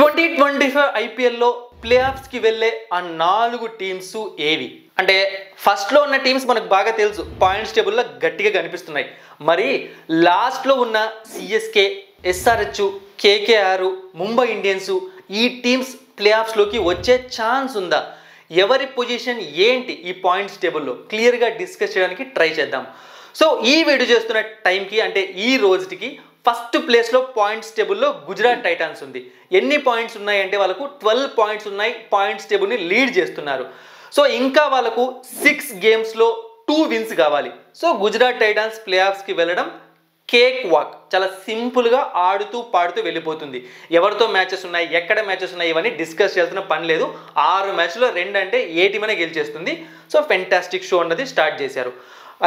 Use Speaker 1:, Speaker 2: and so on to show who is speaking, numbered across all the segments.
Speaker 1: 2025 ఐపీఎల్లో ప్లే ఆఫ్స్కి వెళ్ళే ఆ 4 టీమ్స్ ఏవి అంటే ఫస్ట్లో ఉన్న టీమ్స్ మనకు బాగా తెలుసు, పాయింట్స్ టేబుల్లో గట్టిగా కనిపిస్తున్నాయి. మరి లాస్ట్లో ఉన్న CSK, SRH, KKR, Mumbai Indians ఈ టీమ్స్ ప్లే ఆఫ్స్లోకి వచ్చే ఛాన్స్ ఉందా? ఎవరి పొజిషన్ ఏంటి ఈ పాయింట్స్ టేబుల్లో క్లియర్గా డిస్కస్ చేయడానికి ట్రై చేద్దాం. సో ఈ వీడియో చేస్తున్న టైంకి అంటే ఈ రోజుకి ఫస్ట్ ప్లేస్లో పాయింట్స్ టేబుల్లో గుజరాత్ టైటాన్స్ ఉంది. ఎన్ని పాయింట్స్ ఉన్నాయంటే వాళ్ళకు 12 పాయింట్స్ ఉన్నాయి. పాయింట్స్ టేబుల్ని లీడ్ చేస్తున్నారు. సో ఇంకా వాళ్ళకు 6 గేమ్స్లో 2 విన్స్ కావాలి. సో గుజరాత్ టైటాన్స్ ప్లే ఆఫ్స్కి వెళ్ళడం కేక్ వాక్, చాలా సింపుల్గా ఆడుతూ పాడుతూ వెళ్ళిపోతుంది. ఎవరితో మ్యాచెస్ ఉన్నాయి, ఎక్కడ మ్యాచెస్ ఉన్నాయి, ఇవన్నీ డిస్కస్ చేయాల్సిన పని లేదు. 6 మ్యాచ్లో 2 అంటే ఏ టీం అయినా గెలిచేస్తుంది. సో ఫెంటాస్టిక్ షో అన్నది స్టార్ట్ చేశారు.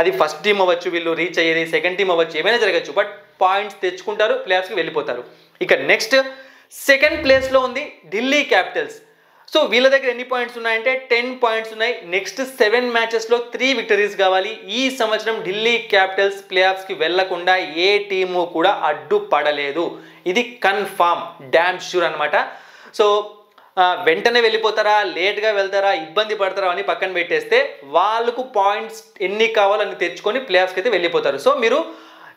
Speaker 1: అది ఫస్ట్ టీం అవ్వచ్చు, వీళ్ళు రీచ్ అయ్యేది సెకండ్ టీం అవ్వచ్చు, ఏమైనా జరగచ్చు. బట్ పాయింట్స్ తెచ్చుకుంటారు, ప్లే ఆఫ్స్కి వెళ్ళిపోతారు. ఇక నెక్స్ట్ సెకండ్ ప్లేస్లో ఉంది ఢిల్లీ క్యాపిటల్స్. సో వీళ్ళ దగ్గర ఎన్ని పాయింట్స్ ఉన్నాయంటే 10 పాయింట్స్ ఉన్నాయి. నెక్స్ట్ 7 మ్యాచెస్లో 3 విక్టరీస్ కావాలి. ఈ సంవత్సరం ఢిల్లీ క్యాపిటల్స్ ప్లే ఆఫ్స్కి వెళ్లకుండా ఏ టీము కూడా అడ్డుపడలేదు. ఇది కన్ఫామ్, డ్యామ్ షూర్ అనమాట. సో వెంటనే వెళ్ళిపోతారా, లేట్గా వెళ్తారా, ఇబ్బంది పడతారా అని పక్కన పెట్టేస్తే వాళ్ళకు పాయింట్స్ ఎన్ని కావాలో అన్ని తెచ్చుకొని ప్లే ఆఫ్స్కి అయితే వెళ్ళిపోతారు. సో మీరు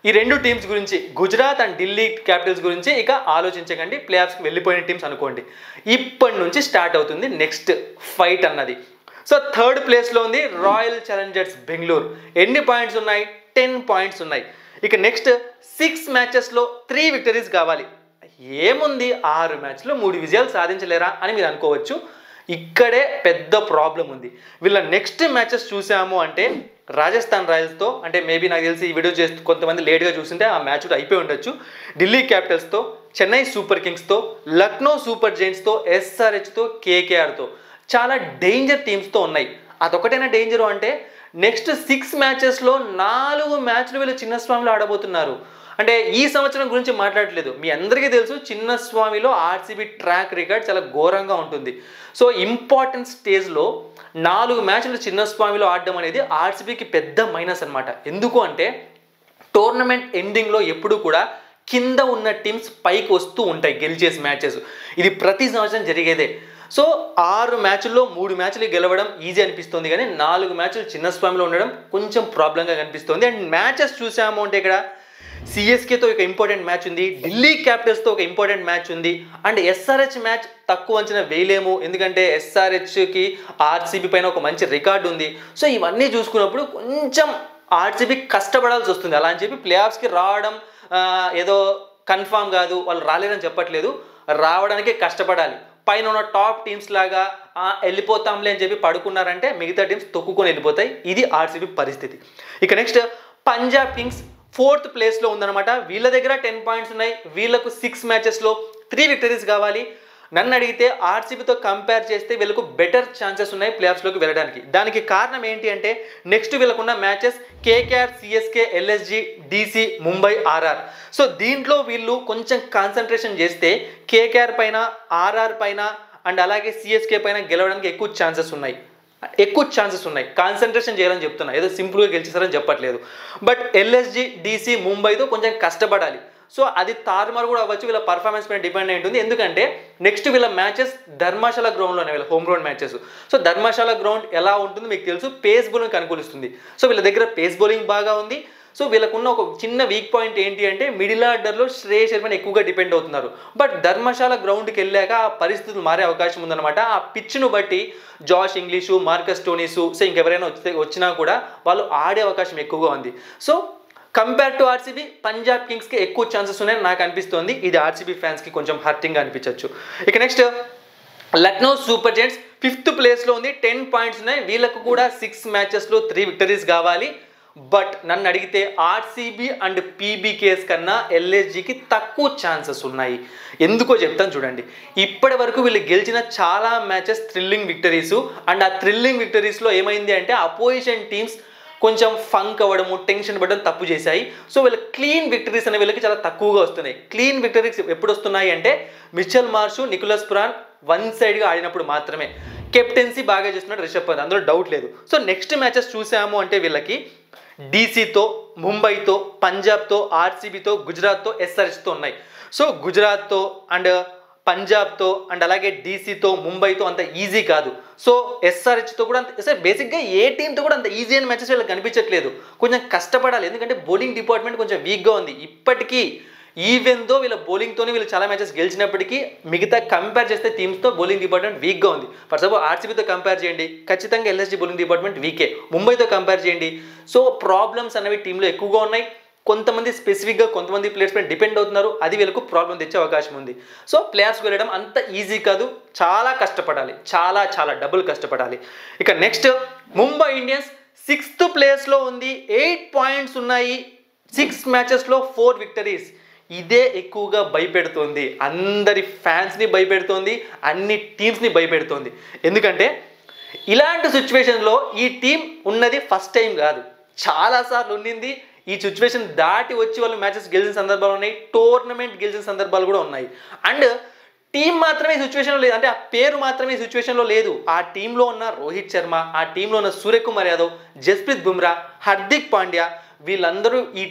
Speaker 1: ఈ 2 టీమ్స్ గురించి, గుజరాత్ అండ్ ఢిల్లీ క్యాపిటల్స్ గురించి ఇక ఆలోచించకండి. ప్లే ఆఫ్స్కి వెళ్ళిపోయిన టీమ్స్ అనుకోండి. ఇప్పటి నుంచి స్టార్ట్ అవుతుంది నెక్స్ట్ ఫైట్ అన్నది. సో థర్డ్ ప్లేస్లో ఉంది రాయల్ ఛాలెంజర్స్ బెంగళూరు. ఎన్ని పాయింట్స్ ఉన్నాయి? 10 పాయింట్స్ ఉన్నాయి. ఇక నెక్స్ట్ 6 మ్యాచెస్లో 3 విక్టరీస్ కావాలి. ఏముంది, 6 మ్యాచ్లో 3 విజయాలు సాధించలేరా అని మీరు అనుకోవచ్చు. ఇక్కడే పెద్ద ప్రాబ్లం ఉంది. వీళ్ళ నెక్స్ట్ మ్యాచెస్ చూసాము అంటే రాజస్థాన్ రాయల్స్తో, అంటే మేబీ నాకు తెలిసి ఈ వీడియో చేస్తూ కొంతమంది లేట్గా చూస్తుంటే ఆ మ్యాచ్ అయిపోయి ఉండొచ్చు. ఢిల్లీ క్యాపిటల్స్తో, చెన్నై సూపర్ కింగ్స్తో, లక్నో సూపర్ జైంట్స్తో, ఎస్ఆర్హెచ్తో, కేకేఆర్తో చాలా డేంజర్ టీమ్స్తో ఉన్నాయి. అదొకటైనా డేంజరు అంటే నెక్స్ట్ 6 మ్యాచెస్లో 4 మ్యాచ్లు వీళ్ళు చిన్నస్వామిలో ఆడబోతున్నారు. అంటే ఈ సంవత్సరం గురించి మాట్లాడలేదు. మీ అందరికీ తెలుసు చిన్నస్వామిలో ఆర్సీబీ ట్రాక్ రికార్డ్ చాలా ఘోరంగా ఉంటుంది. సో ఇంపార్టెంట్ స్టేజ్లో 4 మ్యాచ్లు చిన్నస్వామిలో ఆడడం అనేది ఆర్సీబీకి పెద్ద మైనస్ అనమాట. ఎందుకు అంటే టోర్నమెంట్ ఎండింగ్లో ఎప్పుడు కూడా కింద ఉన్న టీమ్స్ పైకి వస్తూ ఉంటాయి గెలిచేసి మ్యాచెస్. ఇది ప్రతి సంవత్సరం జరిగేదే. సో 6 మ్యాచ్ల్లో 3 మ్యాచ్లు గెలవడం ఈజీ అనిపిస్తుంది, కానీ 4 మ్యాచ్లు చిన్నస్వామిలో ఉండడం కొంచెం ప్రాబ్లంగా కనిపిస్తుంది. అండ్ మ్యాచెస్ చూసాము అంటే ఇక్కడ సిఎస్కేతో ఒక ఇంపార్టెంట్ మ్యాచ్ ఉంది, ఢిల్లీ క్యాపిటల్స్తో ఒక ఇంపార్టెంట్ మ్యాచ్ ఉంది, అండ్ ఎస్ఆర్హెచ్ మ్యాచ్ తక్కువ అంచనా వేయలేము, ఎందుకంటే ఎస్ఆర్హెచ్కి ఆర్సీబీ పైన ఒక మంచి రికార్డు ఉంది. సో ఇవన్నీ చూసుకున్నప్పుడు కొంచెం ఆర్సీబీ కష్టపడాల్సి వస్తుంది. అలా అని చెప్పి ప్లే ఆఫ్స్కి రావడం ఏదో కన్ఫామ్ కాదు, వాళ్ళు రాలేరని చెప్పట్లేదు, రావడానికి కష్టపడాలి. పైన ఉన్న టాప్ టీమ్స్ లాగా వెళ్ళిపోతాంలే అని చెప్పి పడుకున్నారంటే మిగతా టీమ్స్ తొక్కుకొని వెళ్ళిపోతాయి. ఇది ఆర్సీబీ పరిస్థితి. ఇక నెక్స్ట్ పంజాబ్ కింగ్స్ 4th ప్లేస్లో ఉందన్నమాట. వీళ్ళ దగ్గర 10 పాయింట్స్ ఉన్నాయి. వీళ్ళకు 6 మ్యాచెస్లో 3 విక్టరీస్ కావాలి. నన్ను అడిగితే ఆర్సీబీతో కంపేర్ చేస్తే వీళ్ళకు బెటర్ ఛాన్సెస్ ఉన్నాయి ప్లే ఆఫ్స్లోకి వెళ్ళడానికి. దానికి కారణం ఏంటి అంటే నెక్స్ట్ వీళ్ళకున్న matches KKR, CSK, LSG, DC, Mumbai, RR. So దీంట్లో వీళ్ళు కొంచెం కాన్సన్ట్రేషన్ చేస్తే కేకేఆర్ పైన, ఆర్ఆర్ పైన అండ్ అలాగే సిఎస్కే పైన గెలవడానికి ఎక్కువ ఛాన్సెస్ ఉన్నాయి. కాన్సన్ట్రేషన్ చేయాలని చెప్తున్నా, ఏదో సింపుల్గా గెలిచేస్తారని చెప్పట్లేదు. బట్ ఎల్ఎస్జీ, డీసీ, ముంబైతో కొంచెం కష్టపడాలి. సో అది తారుమారు కూడా అవ్వచ్చు, వీళ్ళ పర్ఫార్మెన్స్ పైన డిపెండ్ అయి ఉంటుంది. ఎందుకంటే నెక్స్ట్ వీళ్ళ మ్యాచెస్ ధర్మశాల గ్రౌండ్లోనే, వీళ్ళ home ground matches. So Dharamshala ground ఎలా ఉంటుందో మీకు తెలుసు, పేస్ బౌలింగ్ అనుకూలిస్తుంది. సో వీళ్ళ దగ్గర పేస్ బౌలింగ్ బాగా ఉంది. సో వీళ్ళకున్న ఒక చిన్న వీక్ పాయింట్ ఏంటి అంటే మిడిల్ ఆర్డర్లో శ్రేయస్ శర్మని ఎక్కువగా డిపెండ్ అవుతున్నారు. బట్ ధర్మశాల గ్రౌండ్కి వెళ్ళాక ఆ పరిస్థితులు మారే అవకాశం ఉందన్నమాట. ఆ పిచ్ను బట్టి Josh Inglis, Marcus Stoinis, so ఇంకెవరైనా వచ్చినా కూడా వాళ్ళు ఆడే అవకాశం ఎక్కువగా ఉంది. So compare to RCB Punjab కింగ్స్కి ఎక్కువ ఛాన్సెస్ ఉన్నాయని నాకు అనిపిస్తుంది. ఇది ఆర్సీబీ ఫ్యాన్స్కి కొంచెం హర్టింగ్గా అనిపించవచ్చు. ఇక next Lucknow super Giants 5th ప్లేస్లో ఉంది. 10 పాయింట్స్ ఉన్నాయి. వీళ్ళకు కూడా 6 మ్యాచెస్లో 3 విక్టరీస్ కావాలి. బట్ నన్ను అడిగితే ఆర్సీబీ అండ్ పీబీకేఎస్ కన్నా ఎల్ఎస్జీకి తక్కువ ఛాన్సెస్ ఉన్నాయి. ఎందుకో చెప్తాను చూడండి. ఇప్పటి వరకు వీళ్ళు గెలిచిన చాలా మ్యాచెస్ థ్రిల్లింగ్ విక్టరీస్. అండ్ ఆ థ్రిల్లింగ్ విక్టరీస్లో ఏమైంది అంటే అపోజిషన్ టీమ్స్ కొంచెం ఫంక్ అవ్వడము, టెన్షన్ పడడం తప్పు చేశాయి. సో వీళ్ళ క్లీన్ విక్టరీస్ అనే వీళ్ళకి చాలా తక్కువగా వస్తున్నాయి. క్లీన్ విక్టరీస్ ఎప్పుడు వస్తున్నాయి అంటే మిచెల్ మార్ష్, నికోలస్ పురాన్ 1 సైడ్గా ఆడినప్పుడు మాత్రమే. కెప్టెన్సీ బాగా చేస్తున్నాడు రిషబ్ పంత్, అందులో డౌట్ లేదు. సో నెక్స్ట్ మ్యాచెస్ చూసాము అంటే వీళ్ళకి డీసీతో, ముంబైతో, పంజాబ్తో, ఆర్సీబీతో, గుజరాత్తో, ఎస్ఆర్హెచ్తో ఉన్నాయి. సో గుజరాత్తో అండ్ పంజాబ్తో అండ్ అలాగే డీసీతో ముంబైతో అంత ఈజీ కాదు. సో ఎస్ఆర్హెచ్తో కూడా అంత బేసిక్గా ఏ టీంతో కూడా అంత ఈజీ అయిన మ్యాచెస్ వీళ్ళకి కనిపించట్లేదు. కొంచెం కష్టపడాలి, ఎందుకంటే బౌలింగ్ డిపార్ట్మెంట్ కొంచెం వీక్గా ఉంది ఇప్పటికీ. ఈవెన్ దో వీళ్ళ బౌలింగ్తోనే వీళ్ళు చాలా మ్యాచెస్ గెలిచినప్పటికీ మిగతా కంపేర్ చేస్తే టీమ్స్తో బౌలింగ్ డిపార్ట్మెంట్ వీక్గా ఉంది. ఫర్ సపోజ్ ఆర్సీబీతో కంపేర్ చేయండి, ఖచ్చితంగా ఎల్ఎస్జీ బౌలింగ్ డిపార్ట్మెంట్ వీకే. ముంబైతో కంపేర్ చేయండి. సో ప్రాబ్లమ్స్ అనేవి టీంలో ఎక్కువగా ఉన్నాయి. కొంతమంది స్పెసిఫిక్గా కొంతమంది ప్లేయర్స్ పైన డిపెండ్ అవుతున్నారు, అది వీళ్ళకు ప్రాబ్లం తెచ్చే అవకాశం ఉంది. సో ప్లేయర్స్కి వెళ్ళడం అంత ఈజీ కాదు, చాలా కష్టపడాలి, చాలా చాలా డబుల్ కష్టపడాలి. ఇక నెక్స్ట్ ముంబై ఇండియన్స్ 6th ప్లేస్లో ఉంది, 8 పాయింట్స్ ఉన్నాయి, 6 మ్యాచెస్లో 4 విక్టరీస్. ఇదే ఎక్కువగా భయపెడుతోంది, అందరి ఫ్యాన్స్ని భయపెడుతోంది, అన్ని టీమ్స్ని భయపెడుతోంది. ఎందుకంటే ఇలాంటి సిచ్యువేషన్లో ఈ టీం ఉన్నది ఫస్ట్ టైం కాదు, చాలాసార్లు ఉండింది. ఈ సిచ్యువేషన్ దాటి వచ్చి వాళ్ళు మ్యాచెస్ గెలిచిన సందర్భాలు ఉన్నాయి, టోర్నమెంట్ గెలిచిన సందర్భాలు కూడా ఉన్నాయి. అండ్ టీం మాత్రమే ఈ సిచ్యువేషన్లో లేదు, అంటే ఆ పేరు మాత్రమే ఈ సిచ్యువేషన్లో లేదు. ఆ టీంలో ఉన్న రోహిత్ శర్మ, ఆ టీంలో ఉన్న సూర్యకుమార్ యాదవ్, జస్ప్రీత్ బుమ్రా, హార్దిక్ పాండ్యా, వీళ్ళందరూ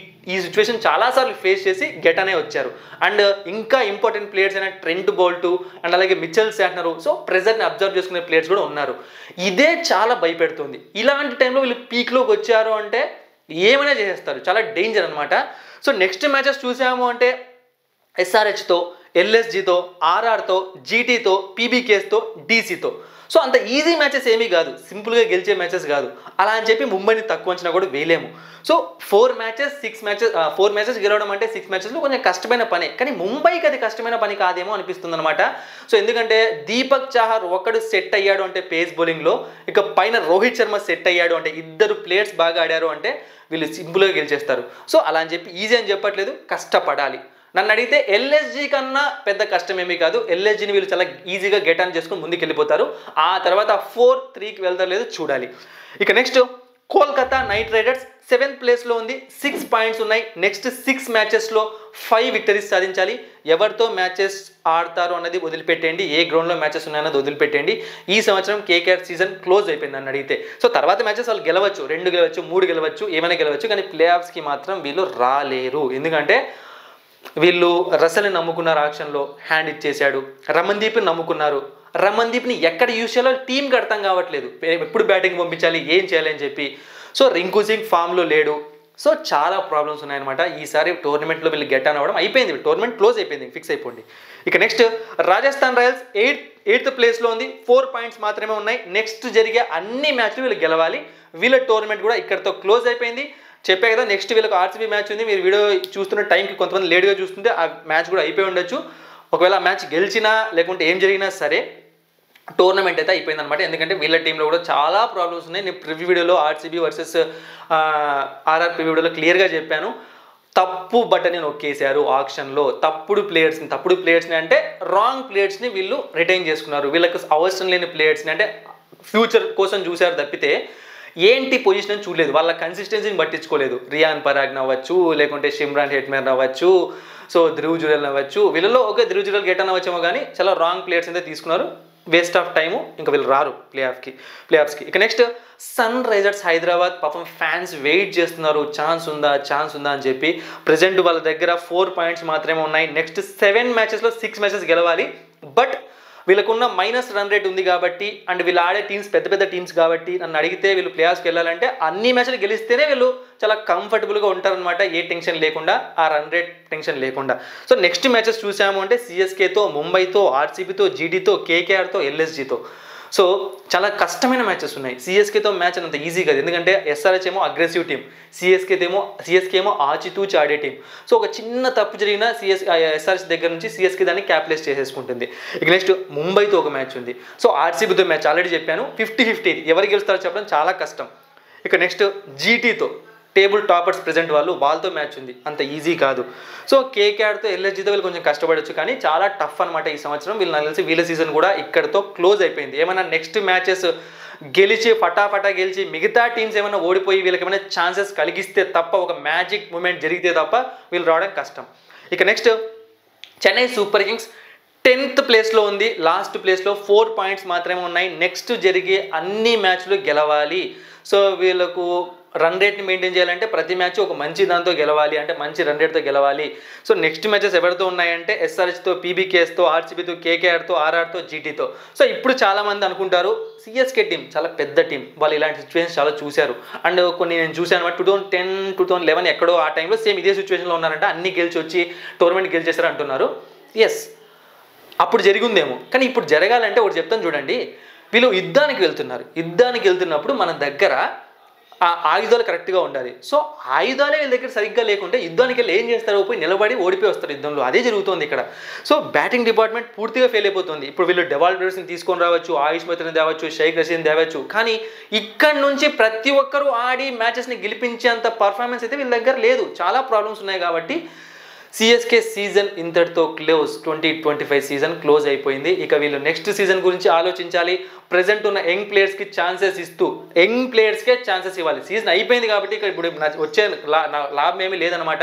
Speaker 1: ఈ సిచ్యువేషన్ చాలాసార్లు ఫేస్ చేసి గెట్ అనే వచ్చారు. అండ్ ఇంకా ఇంపార్టెంట్ ప్లేయర్స్ అయిన ట్రెంట్ బౌల్ట్ అండ్ అలాగే మిచెల్ శాంట్నర్, సో ప్రెజర్ని అబ్జర్వ్ చేసుకునే ప్లేయర్స్ కూడా ఉన్నారు. ఇదే చాలా భయపెడుతుంది. ఇలాంటి టైంలో వీళ్ళు పీక్లోకి వచ్చారు అంటే ఏమైనా చేసేస్తారు, చాలా డేంజర్ అనమాట. సో నెక్స్ట్ మ్యాచెస్ చూసాము అంటే ఎస్ఆర్హెచ్తో, ఎల్ఎస్జీతో, ఆర్ఆర్తో, జీటీతో, పీబీకేస్తో, డీసీతో. సో అంత ఈజీ మ్యాచెస్ ఏమీ కాదు, సింపుల్గా గెలిచే మ్యాచెస్ కాదు. అలా అని చెప్పి ముంబైని తక్కువ అంచనా కూడా వేయలేము. సో 4 మ్యాచెస్ గెలవడం అంటే 6 మ్యాచెస్లో కొంచెం కష్టమైన పనే, కానీ ముంబైకి అది కష్టమైన పని కాదేమో అనిపిస్తుంది అనమాట. సో ఎందుకంటే దీపక్ చాహర్ ఒకడు సెట్ అయ్యాడు అంటే పేస్ బౌలింగ్లో, ఇక పైన రోహిత్ శర్మ సెట్ అయ్యాడు అంటే, ఇద్దరు ప్లేయర్స్ బాగా ఆడారు అంటే వీళ్ళు సింపుల్గా గెలిచేస్తారు. సో అలా అని చెప్పి ఈజీ అని చెప్పట్లేదు, కష్టపడాలి. నన్ను అడిగితే ఎల్ఎస్జీ కన్నా పెద్ద కష్టం ఏమీ కాదు, ఎల్ఎస్జీని వీళ్ళు చాలా ఈజీగా గెట్ ఆన్ చేసుకుని ముందుకు వెళ్ళిపోతారు. ఆ తర్వాత 4-3కి వెళ్తారు లేదు చూడాలి. ఇక next Kolkata night riders 7th ప్లేస్లో ఉంది, 6 పాయింట్స్ ఉన్నాయి. నెక్స్ట్ 6 మ్యాచెస్లో 5 విక్టరీస్ సాధించాలి. ఎవరితో మ్యాచెస్ ఆడతారు అన్నది వదిలిపెట్టండి, ఏ గ్రౌండ్లో మ్యాచెస్ ఉన్నాయన్నది వదిలిపెట్టండి. ఈ సంవత్సరం కేకేఆర్ సీజన్ క్లోజ్ అయిపోయింది నన్ను అడిగితే. సో తర్వాత మ్యాచెస్ వాళ్ళు గెలవచ్చు, 2 గెలవచ్చు, 3 గెలవచ్చు, ఏమైనా గెలవచ్చు, కానీ ప్లే ఆఫ్స్కి మాత్రం వీళ్ళు రాలేరు. ఎందుకంటే వీళ్ళు రసల్ని నమ్ముకున్నారు, ఆక్షన్లో హ్యాండ్ ఇచ్చేశాడు. రమన్దీప్ని నమ్ముకున్నారు, రమన్దీప్ని ఎక్కడ యూజ్ చేయాలో టీంకి అర్థం కావట్లేదు, ఎప్పుడు బ్యాటింగ్ పంపించాలి, ఏం చేయాలి అని చెప్పి. సో రింకు సింగ్ ఫామ్లో లేడు. సో చాలా ప్రాబ్లమ్స్ ఉన్నాయన్నమాట. ఈసారి టోర్నమెంట్లో వీళ్ళు గెట్ ఆన్ అవ్వడం అయిపోయింది, టోర్నమెంట్ క్లోజ్ అయిపోయింది, ఫిక్స్ అయిపోయింది. ఇక నెక్స్ట్ రాజస్థాన్ రాయల్స్ 8th ప్లేస్లో ఉంది, 4 పాయింట్స్ మాత్రమే ఉన్నాయి. నెక్స్ట్ జరిగే అన్ని మ్యాచ్లు వీళ్ళు గెలవాలి. వీళ్ళ టోర్నమెంట్ కూడా ఇక్కడితో క్లోజ్ అయిపోయింది. చెప్పే కదా నెక్స్ట్ వీళ్ళకి ఆర్సీబీ మ్యాచ్ ఉంది. మీరు వీడియో చూస్తున్న టైంకి కొంతమంది లేట్గా చూస్తుంటే ఆ మ్యాచ్ కూడా అయిపోయి ఉండొచ్చు. ఒకవేళ ఆ మ్యాచ్ గెలిచినా లేకుంటే ఏం జరిగినా సరే టోర్నమెంట్ అయితే అయిపోయింది అనమాట. ఎందుకంటే వీళ్ళ టీంలో కూడా చాలా ప్రాబ్లమ్స్ ఉన్నాయి. నేను ప్రివ్యూ వీడియోలో ఆర్సీబీ వర్సెస్ ఆర్ఆర్ ప్రివ్యూ వీడియోలో క్లియర్గా చెప్పాను. తప్పు బటన్ని నొక్కేశారు ఆక్షన్లో, తప్పుడు ప్లేయర్స్ని అంటే రాంగ్ ప్లేయర్స్ని వీళ్ళు రిటైన్ చేసుకున్నారు. వీళ్ళకి అవసరం లేని ప్లేయర్స్ని అంటే ఫ్యూచర్ కోసం చూశారు తప్పితే ఏంటి పొజిషన్ అని చూడలేదు, వాళ్ళ కన్సిస్టెన్సీని పట్టించుకోలేదు. రియాన్ పరాగ్ అవ్వచ్చు, లేకుంటే షిమ్రాన్ హెట్మేర్ అవ్వచ్చు, సో ధ్రువ్ జురెల్ అవ్వచ్చు. వీళ్ళలో ఒక ధ్రువ్ జురెల్ గెట్ అవ్వచ్చేమో, కానీ చాలా రాంగ్ ప్లేయర్స్ అయితే తీసుకున్నారు. వేస్ట్ ఆఫ్ టైము, ఇంకా వీళ్ళు రారు ప్లే ఆఫ్స్కి. ఇక నెక్స్ట్ సన్ రైజర్స్ హైదరాబాద్, పాపం ఫ్యాన్స్ వెయిట్ చేస్తున్నారు, ఛాన్స్ ఉందా అని చెప్పి. ప్రజెంట్ వాళ్ళ దగ్గర 4 పాయింట్స్ మాత్రమే ఉన్నాయి. నెక్స్ట్ 7 మ్యాచెస్లో 6 మ్యాచెస్ గెలవాలి. బట్ వీళ్ళకున్న మైనస్ రన్ రేట్ ఉంది కాబట్టి, అండ్ వీళ్ళు ఆడే టీమ్స్ పెద్ద టీమ్స్ కాబట్టి, నన్ను అడిగితే వీళ్ళు ప్లే ఆఫ్స్కి వెళ్ళాలంటే అన్ని మ్యాచ్లు గెలిస్తేనే వీళ్ళు చాలా కంఫర్టబుల్గా ఉంటారనమాట, ఏ టెన్షన్ లేకుండా, ఆ రన్ రేట్ టెన్షన్ లేకుండా. సో నెక్స్ట్ మ్యాచెస్ చూసాము అంటే సిఎస్కేతో, ముంబైతో, ఆర్సీబీతో, జీటీతో, కేకేఆర్తో, ఎల్ఎస్జీతో. సో చాలా కష్టమైన మ్యాచెస్ ఉన్నాయి. సిఎస్కేతో మ్యాచ్ అంత ఈజీ కాదు, ఎందుకంటే ఎస్ఆర్హెచ్ ఏమో అగ్రెసివ్ టీం, సిఎస్కే ఏమో ఆచితూచి ఆడే టీం. సో ఒక చిన్న తప్పు జరిగినా ఎస్ఆర్హెచ్ దగ్గర నుంచి సిఎస్కే దాన్ని క్యాప్లేస్ చేసేసుకుంటుంది. ఇక నెక్స్ట్ ముంబైతో ఒక మ్యాచ్ ఉంది. సో ఆర్సీబీతో మ్యాచ్ ఆల్రెడీ చెప్పాను, 50-50 ఎవరు గెలుస్తారో చెప్పడం చాలా కష్టం. ఇక నెక్స్ట్ జీటీతో టేబుల్ టాపర్స్ ప్రెజెంట్ వాళ్ళతో మ్యాచ్ ఉంది, అంత ఈజీ కాదు. సో కేకేఆర్తో, ఎల్ఎస్జీతో వీళ్ళు కొంచెం కష్టపడవచ్చు, కానీ చాలా టఫ్ అనమాట ఈ సంవత్సరం. వీళ్ళు నాకు తెలిసి వీళ్ళ సీజన్ కూడా ఇక్కడితో క్లోజ్ అయిపోయింది. ఏమైనా నెక్స్ట్ మ్యాచెస్ గెలిచి ఫటాఫటా గెలిచి మిగతా టీమ్స్ ఏమైనా ఓడిపోయి వీళ్ళకి ఏమైనా ఛాన్సెస్ కలిగిస్తే తప్ప, ఒక మ్యాజిక్ మూమెంట్ జరిగితే తప్ప వీళ్ళు రావడం కష్టం. ఇక next Chennai super Kings 10th ప్లేస్లో ఉంది, లాస్ట్ ప్లేస్లో 4 పాయింట్స్ మాత్రమే ఉన్నాయి. నెక్స్ట్ జరిగే అన్ని మ్యాచ్లు గెలవాలి. సో వీళ్ళకు రన్ రేట్ని మెయింటైన్ చేయాలంటే ప్రతి మ్యాచ్ ఒక మంచి దాంతో గెలవాలి, అంటే మంచి రన్ రేట్తో గెలవాలి. సో నెక్స్ట్ మ్యాచెస్ ఎవరితో ఉన్నాయంటే ఎస్ఆర్హెచ్తో, పీబీకేఎస్తో, ఆర్సీబీతో, కేకేఆర్తో, ఆర్ఆర్తో, జీటీతో. సో ఇప్పుడు చాలామంది అనుకుంటారు సిఎస్కే టీం చాలా పెద్ద టీం, వాళ్ళు ఇలాంటి సిచ్యువేషన్స్ చాలా చూశారు. అండ్ కొన్ని నేను చూశాను అనమాట, 2010, 2011 ఎక్కడో ఆ టైంలో సేమ్ ఇదే సిచ్యువేషన్లో ఉన్నారంట, అన్ని గెలిచి వచ్చి టోర్నమెంట్ గెలిచేశారు అంటున్నారు. ఎస్, అప్పుడు జరిగిందేమో, కానీ ఇప్పుడు జరగాలంటే ఒకటి చెప్తాను చూడండి. వీళ్ళు యుద్ధానికి వెళ్తున్నప్పుడు మన దగ్గర ఆ ఆయుధాలు కరెక్ట్గా ఉండాలి. సో ఆయుధాలే వీళ్ళ దగ్గర సరిగ్గా లేకుంటే యుద్ధానికి వెళ్ళి ఏం చేస్తారు, పోయి నిలబడి ఓడిపోయి వస్తారు యుద్ధంలో. అదే జరుగుతుంది ఇక్కడ. సో బ్యాటింగ్ డిపార్ట్మెంట్ పూర్తిగా ఫెయిల్ అయిపోతుంది. ఇప్పుడు వీళ్ళు డెవాల్ బ్రేవర్స్ని తీసుకొని రావచ్చు, ఆయుష్ మిత్రని తేవచ్చు, షేక్ రషీద్ని తేవచ్చు, కానీ ఇక్కడ నుంచి ప్రతి ఒక్కరూ ఆడి మ్యాచెస్ని గెలిపించేంత పర్ఫార్మెన్స్ అయితే వీళ్ళ దగ్గర లేదు. చాలా ప్రాబ్లమ్స్ ఉన్నాయి. కాబట్టి సిఎస్కే సీజన్ ఇంతటితో క్లోజ్. 2025 సీజన్ క్లోజ్ అయిపోయింది. ఇక వీళ్ళు నెక్స్ట్ సీజన్ గురించి ఆలోచించాలి. ప్రజెంట్ ఉన్న యంగ్ ప్లేయర్స్కి ఛాన్సెస్ ఇస్తూ, యంగ్ ప్లేయర్స్కే ఛాన్సెస్ ఇవ్వాలి. సీజన్ అయిపోయింది కాబట్టి ఇక్కడ ఇప్పుడు వచ్చే లాభం ఏమీ లేదనమాట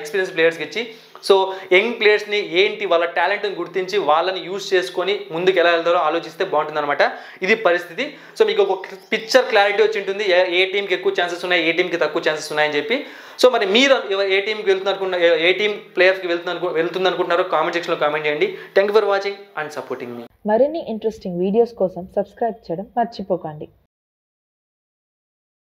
Speaker 1: ఎక్స్పీరియన్స్ ప్లేయర్స్కి ఇచ్చి. సో యంగ్ ప్లేయర్స్ని ఏంటి వాళ్ళ టాలెంట్ని గుర్తించి వాళ్ళని యూజ్ చేసుకొని ముందుకు ఎలా వెళ్తారో ఆలోచిస్తే బాగుంటుంది అనమాట. ఇది పరిస్థితి. సో మీకు ఒక పిక్చర్ క్లారిటీ వచ్చి ఉంటుంది, ఏ టీంకి ఎక్కువ ఛాన్సెస్ ఉన్నాయి, ఏ టీంకి తక్కువ ఛాన్సెస్ ఉన్నాయని చెప్పి. సో మరి మీరు ఏ టీంకి ఏ టీం ప్లేయర్స్కి వెళ్తుంది అనుకుంటున్నారో కామెంట్ సెక్షన్లో కామెంట్ చేయండి. Thank you for watching and supporting మీ.
Speaker 2: మరిన్ని ఇంట్రెస్టింగ్ వీడియోస్ కోసం సబ్స్క్రైబ్ చేయడం మర్చిపోకండి.